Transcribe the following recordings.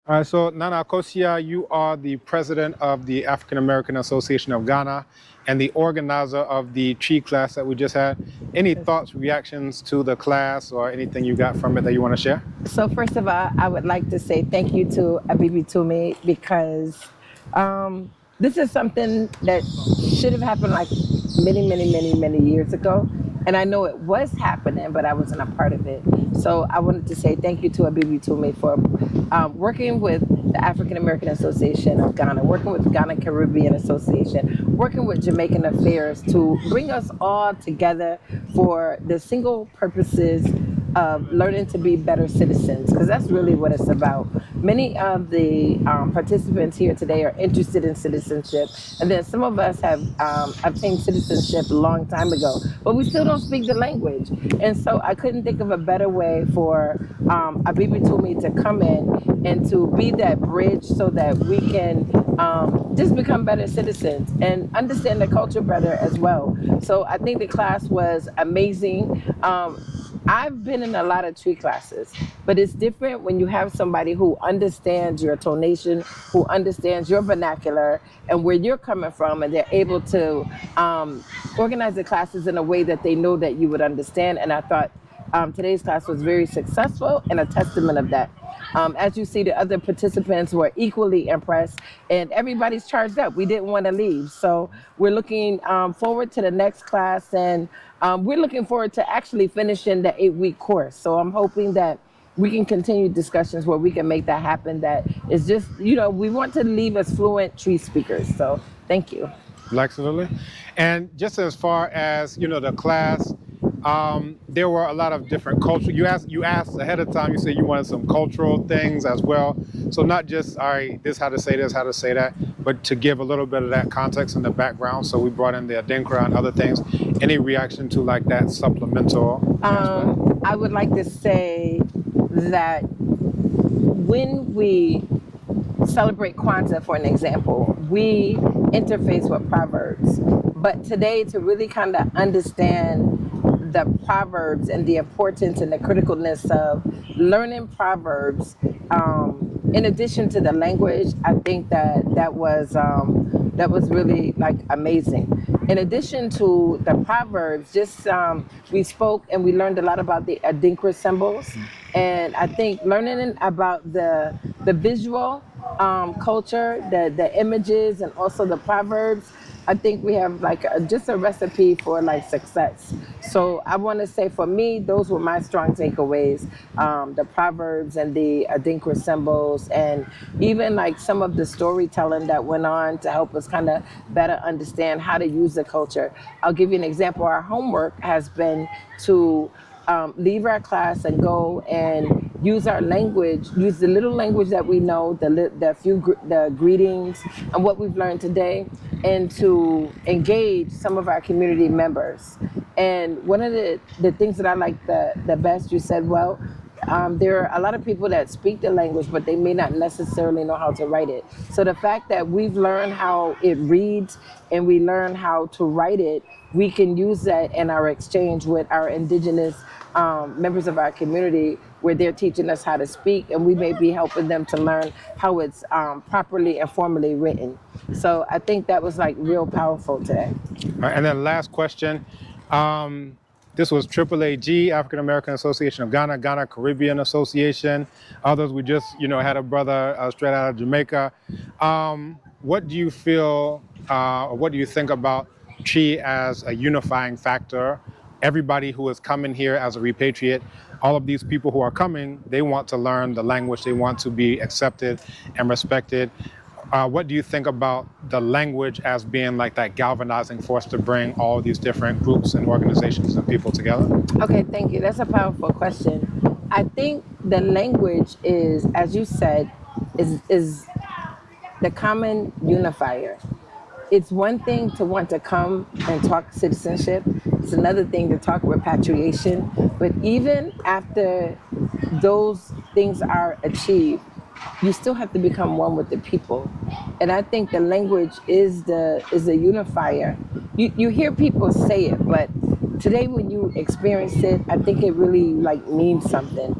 All right, so Nana Akosua, you are the president of the African American Association of Ghana and the organizer of the Twi class that we just had. Any thoughts, reactions to the class, or anything you got from it that you want to share? So first of all, I would like to say thank you to Abibitumi because this is something that should have happened like many years ago. And I know it was happening, but I wasn't a part of it. So I wanted to say thank you to Abibitumi for working with the African American Association of Ghana, working with the Ghana Caribbean Association, working with Jamaican Affairs to bring us all together for the single purposes of learning to be better citizens, because that's really what it's about. Many of the participants here today are interested in citizenship, and then some of us have obtained citizenship a long time ago, but we still don't speak the language. And so I couldn't think of a better way for Abibitumi to come in and to be that bridge so that we can just become better citizens and understand the culture better as well. So I think the class was amazing. I've been in a lot of Twi classes, but it's different when you have somebody who understands your tonation, who understands your vernacular and where you're coming from, and they're able to organize the classes in a way that they know that you would understand. And I thought today's class was very successful and a testament of that. As you see, the other participants were equally impressed, and everybody's charged up. We didn't want to leave. So we're looking forward to the next class, and we're looking forward to actually finishing the 8-week course. So I'm hoping that we can continue discussions where we can make that happen. That is just, we want to leave as fluent Twi speakers. So thank you. Absolutely. And just as far as, the class, there were a lot of different culture. You asked ahead of time, you said you wanted some cultural things as well. So not just, all right, this, how to say this, how to say that, but to give a little bit of that context and the background. So we brought in the Adinkra and other things. Any reaction to like that supplemental aspect? I would like to say that when we celebrate Kwanzaa, for an example, we interface with Proverbs. But today, to really kind of understand the Proverbs and the importance and the criticalness of learning Proverbs, in addition to the language, I think that was really like amazing. In addition to the Proverbs, just we spoke and we learned a lot about the Adinkra symbols, and I think learning about the visual culture, the images, and also the Proverbs, I think we have like just a recipe for like success. So I want to say for me, those were my strong takeaways, the Proverbs and the Adinkra symbols, and even like some of the storytelling that went on to help us kind of better understand how to use the culture. I'll give you an example. Our homework has been to leave our class and go and use our language, use the little language that we know, the greetings and what we've learned today, and to engage some of our community members. And one of the things that I like the best, you said, well, there are a lot of people that speak the language, but they may not necessarily know how to write it. So the fact that we've learned how it reads and we learn how to write it, we can use that in our exchange with our indigenous members of our community, where they're teaching us how to speak, and we may be helping them to learn how it's properly and formally written. So I think that was like real powerful today. All right, and then last question. This was AAAG, African American Association of Ghana, Ghana Caribbean Association. Others, we just, had a brother straight out of Jamaica. What do you feel, or what do you think about Twi as a unifying factor? Everybody who is coming here as a repatriate, all of these people who are coming, they want to learn the language, they want to be accepted and respected. What do you think about the language as being like that galvanizing force to bring all these different groups and organizations and people together? Okay, thank you. That's a powerful question. I think the language is, as you said, is the common unifier. It's one thing to want to come and talk citizenship. It's another thing to talk repatriation. But even after those things are achieved, you still have to become one with the people. And I think the language is a unifier. You hear people say it, but today when you experience it, I think it really like means something.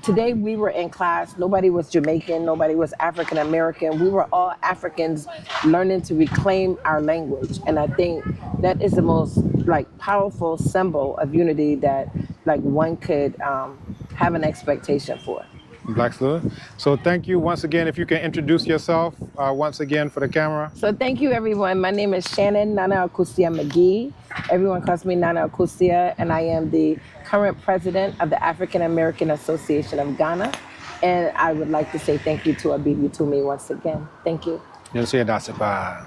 today we were in class, nobody was Jamaican, nobody was African American. We were all Africans learning to reclaim our language. And I think that is the most like powerful symbol of unity that like one could have an expectation for. Black Sleuth. So thank you once again. If you can introduce yourself once again for the camera. So thank you, everyone. My name is Shannon Nana Akosua McGee. Everyone calls me Nana Akosua, and I am the current president of the African American Association of Ghana. And I would like to say thank you to Abibitumi once again. Thank you. You'll see it, that's it. Bye.